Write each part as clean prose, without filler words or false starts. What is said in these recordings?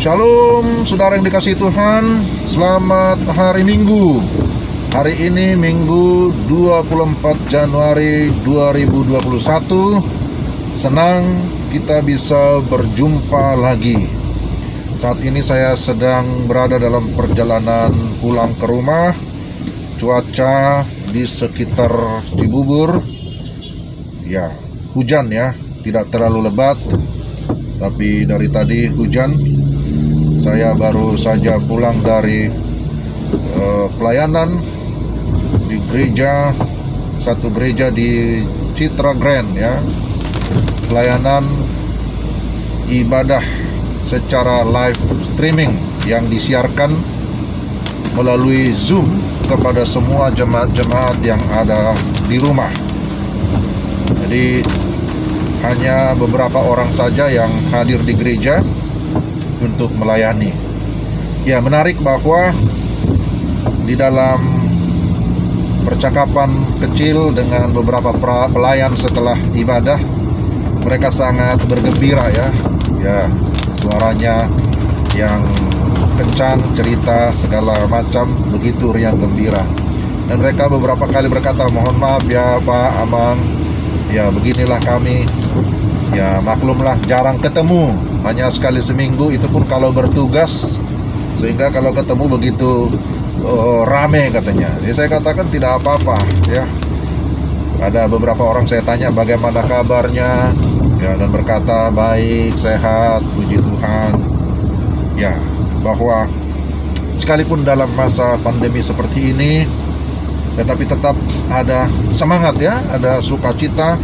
Shalom saudara yang dikasihi Tuhan. Selamat hari Minggu. Hari ini Minggu 24 Januari 2021. Senang kita bisa berjumpa lagi. Saat ini saya sedang berada dalam perjalanan pulang ke rumah. Cuaca di sekitar Cibubur, ya, hujan ya, tidak terlalu lebat. Tapi dari tadi hujan. Saya baru saja pulang dari pelayanan di gereja, satu gereja di Citra Grand ya. Pelayanan ibadah secara live streaming yang disiarkan melalui Zoom kepada semua jemaat-jemaat yang ada di rumah. Jadi hanya beberapa orang saja yang hadir di gereja untuk melayani. Ya, menarik bahwa di dalam percakapan kecil dengan beberapa pelayan setelah ibadah, mereka sangat bergembira ya. Ya, suaranya yang kencang, cerita segala macam begitu riang gembira. Dan mereka beberapa kali berkata, "Mohon maaf ya Pak, Abang, ya beginilah kami. Ya maklumlah, jarang ketemu, hanya sekali seminggu, itu pun kalau bertugas, sehingga kalau ketemu begitu rame," katanya. Jadi saya katakan tidak apa-apa ya. Ada beberapa orang saya tanya bagaimana kabarnya, ya, dan berkata baik, sehat, puji Tuhan. Ya, bahwa sekalipun dalam masa pandemi seperti ini, tetapi tetap ada semangat ya, ada sukacita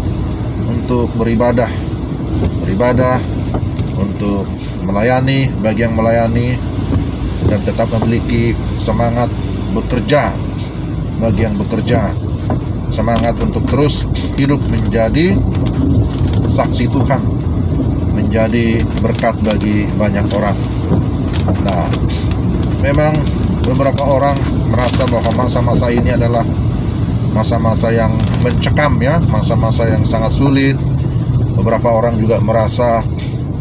untuk beribadah, untuk melayani bagi yang melayani, dan tetap memiliki semangat bekerja bagi yang bekerja, semangat untuk terus hidup menjadi saksi Tuhan, menjadi berkat bagi banyak orang. Nah, memang beberapa orang merasa bahwa masa-masa ini adalah masa-masa yang mencekam ya, masa-masa yang sangat sulit. Beberapa orang juga merasa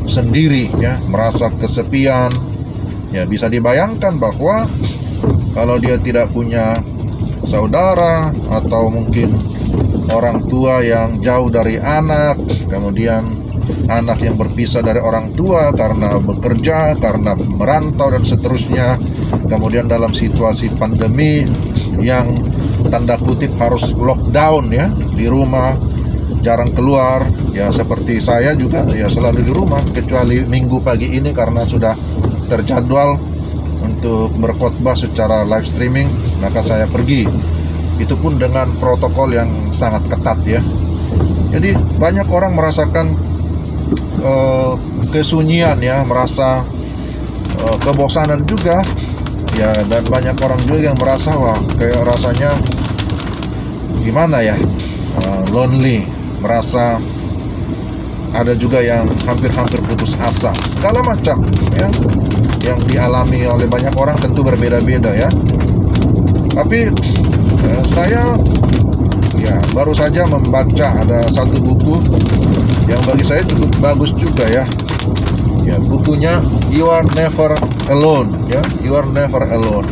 sendiri ya, merasa kesepian. Ya, bisa dibayangkan bahwa kalau dia tidak punya saudara atau mungkin orang tua yang jauh dari anak, kemudian anak yang berpisah dari orang tua karena bekerja, karena merantau dan seterusnya, kemudian dalam situasi pandemi yang tanda kutip harus lockdown ya, di rumah, jarang keluar. Ya seperti saya juga ya, selalu di rumah, kecuali minggu pagi ini karena sudah terjadwal untuk berkhotbah secara live streaming, maka saya pergi. Itu pun dengan protokol yang sangat ketat ya. Jadi banyak orang merasakan kesunyian ya, merasa kebosanan juga ya, dan banyak orang juga yang merasa wah, kayak rasanya gimana ya, lonely, merasa ada juga yang hampir-hampir putus asa, segala macam ya, yang dialami oleh banyak orang tentu berbeda-beda ya. Tapi saya ya baru saja membaca ada satu buku yang bagi saya cukup bagus juga ya. Ya, bukunya You Are Never Alone ya, You Are Never Alone.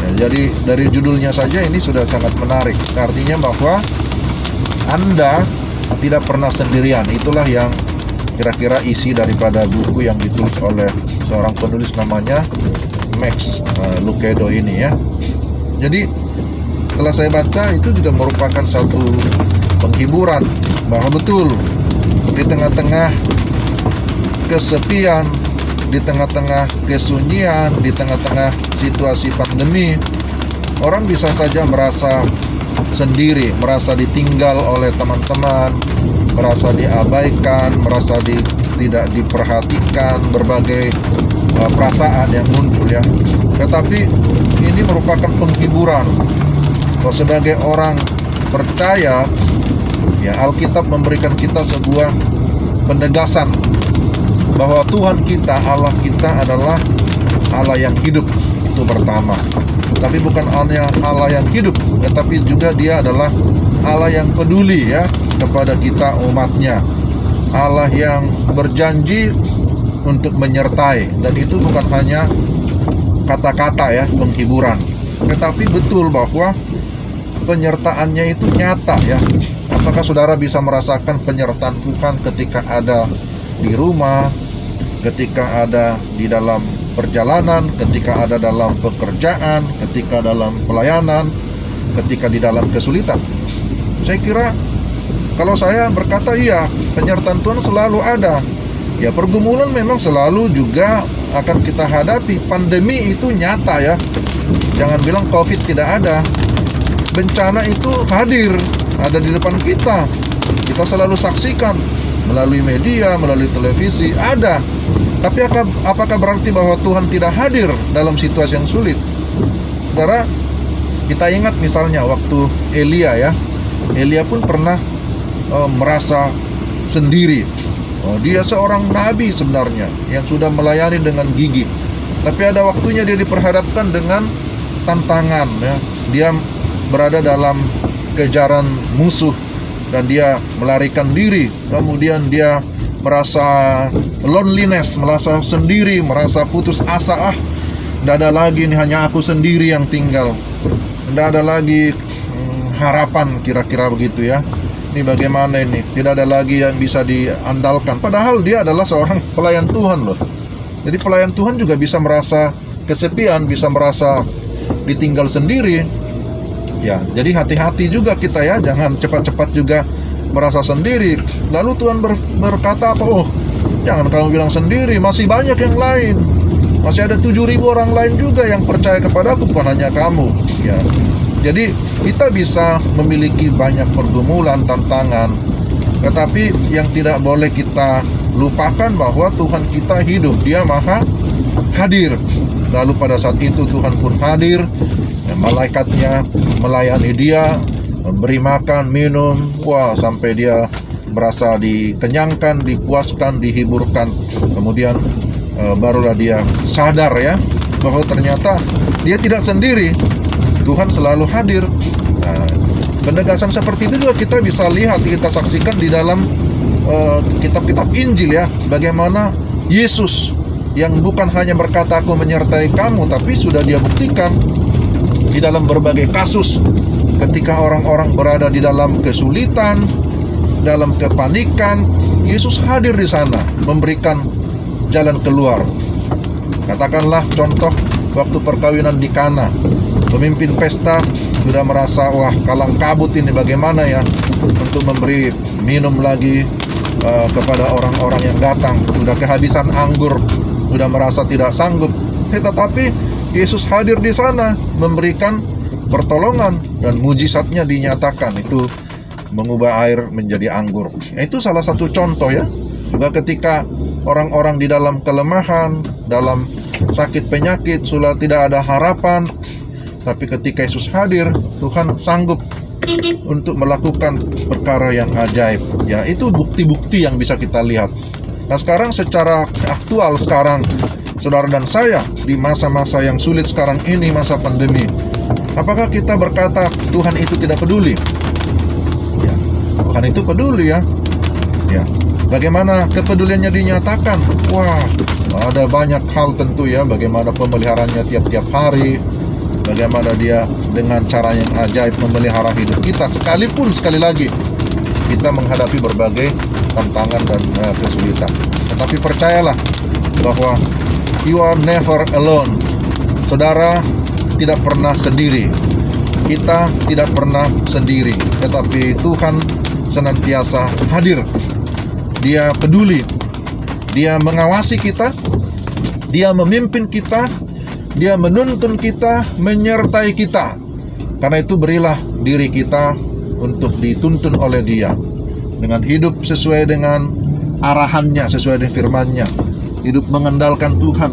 Ya, jadi dari judulnya saja ini sudah sangat menarik. Artinya bahwa Anda tidak pernah sendirian. Itulah yang kira-kira isi daripada buku yang ditulis oleh seorang penulis namanya Max Lucado ini ya. Jadi setelah saya baca, itu juga merupakan satu penghiburan bahwa betul di tengah-tengah kesepian, di tengah-tengah kesunyian, di tengah-tengah situasi pandemi, orang bisa saja merasa sendiri, merasa ditinggal oleh teman-teman, merasa diabaikan, merasa tidak diperhatikan, berbagai perasaan yang muncul ya. Tetapi ini merupakan penghiburan. Kalau sebagai orang percaya ya, Alkitab memberikan kita sebuah penegasan bahwa Tuhan kita, Allah kita adalah Allah yang hidup. Itu pertama. Tapi bukan hanya Allah yang hidup, tetapi juga Dia adalah Allah yang peduli ya kepada kita umatnya. Allah yang berjanji untuk menyertai. Dan itu bukan hanya kata-kata ya, penghiburan, tetapi betul bahwa penyertaannya itu nyata ya. Apakah saudara bisa merasakan penyertaan Tuhan ketika ada di rumah, ketika ada di dalam perjalanan, ketika ada dalam pekerjaan, ketika dalam pelayanan, ketika di dalam kesulitan? Saya kira kalau saya berkata iya, penyertaan Tuhan selalu ada. Ya, pergumulan memang selalu juga akan kita hadapi. Pandemi itu nyata ya. Jangan bilang COVID tidak ada. Bencana itu hadir, ada di depan kita. Kita selalu saksikan melalui media, melalui televisi, ada. Tapi apakah berarti bahwa Tuhan tidak hadir dalam situasi yang sulit? Saudara, kita ingat misalnya waktu Elia ya. Elia pun pernah merasa sendiri. Dia seorang nabi sebenarnya yang sudah melayani dengan gigih. Tapi ada waktunya dia diperhadapkan dengan tantangan ya. Dia berada dalam kejaran musuh dan dia melarikan diri. Kemudian dia merasa loneliness, merasa sendiri, merasa putus asa. Tidak ada lagi, ini hanya aku sendiri yang tinggal. Tidak ada lagi harapan, kira-kira begitu ya. Ini bagaimana ini? Tidak ada lagi yang bisa diandalkan. Padahal dia adalah seorang pelayan Tuhan loh. Jadi pelayan Tuhan juga bisa merasa kesepian, bisa merasa ditinggal sendiri. Ya, jadi hati-hati juga kita ya, jangan cepat-cepat juga merasa sendiri. Lalu Tuhan berkata apa? Oh, jangan kamu bilang sendiri, masih banyak yang lain. Masih ada 7.000 orang lain juga yang percaya kepadaku, bukan hanya kamu. Ya. Jadi kita bisa memiliki banyak pergumulan, tantangan, tetapi yang tidak boleh kita lupakan bahwa Tuhan kita hidup, Dia maha hadir. Lalu pada saat itu Tuhan pun hadir, malaikatnya melayani dia, memberi makan, minum, sampai dia merasa dikenyangkan, dipuaskan, dihiburkan. Kemudian barulah dia sadar ya, bahwa ternyata dia tidak sendiri. Tuhan selalu hadir. Nah, penegasan seperti itu juga kita bisa lihat, kita saksikan di dalam kitab-kitab Injil ya. Bagaimana Yesus yang bukan hanya berkata aku menyertai kamu, tapi sudah dia buktikan di dalam berbagai kasus. Ketika orang-orang berada di dalam kesulitan, dalam kepanikan, Yesus hadir di sana, memberikan jalan keluar. Katakanlah contoh waktu perkawinan di Kana. Pemimpin pesta sudah merasa, kalang kabut ini bagaimana ya untuk memberi minum lagi kepada orang-orang yang datang. Sudah kehabisan anggur, sudah merasa tidak sanggup. Tetapi Yesus hadir di sana, memberikan pertolongan dan mujizatnya dinyatakan. Itu mengubah air menjadi anggur. Itu salah satu contoh ya. Juga ketika orang-orang di dalam kelemahan, dalam sakit penyakit, sudah tidak ada harapan, tapi ketika Yesus hadir, Tuhan sanggup untuk melakukan perkara yang ajaib. Ya, itu bukti-bukti yang bisa kita lihat. Nah, sekarang secara aktual sekarang, saudara dan saya di masa-masa yang sulit sekarang ini, masa pandemi, apakah kita berkata Tuhan itu tidak peduli? Ya, Tuhan itu peduli ya. Ya, bagaimana kepeduliannya dinyatakan? Ada banyak hal tentu ya, bagaimana pemeliharaannya tiap-tiap hari, bagaimana dia dengan cara yang ajaib memelihara hidup kita, sekalipun sekali lagi kita menghadapi berbagai tantangan dan kesulitan. Tetapi percayalah bahwa you are never alone. Saudara tidak pernah sendiri. Kita tidak pernah sendiri. Tetapi Tuhan senantiasa hadir. Dia peduli. Dia mengawasi kita. Dia memimpin kita. Dia menuntun kita, menyertai kita. Karena itu berilah diri kita untuk dituntun oleh Dia, dengan hidup sesuai dengan arahannya, sesuai dengan firman-Nya, hidup mengandalkan Tuhan,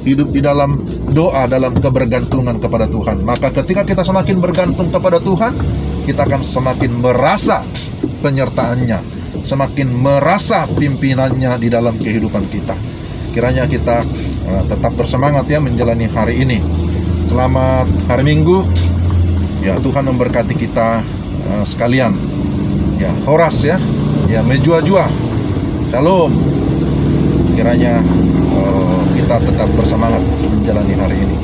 hidup di dalam doa, dalam kebergantungan kepada Tuhan. Maka ketika kita semakin bergantung kepada Tuhan, kita akan semakin merasa penyertaan-Nya, semakin merasa pimpinannya di dalam kehidupan kita. Kiranya kita tetap bersemangat ya menjalani hari ini. Selamat hari Minggu. Ya, Tuhan memberkati kita sekalian. Ya, horas ya. Ya, mejua-jua. Shalom. Kiranya kita tetap bersemangat menjalani hari ini.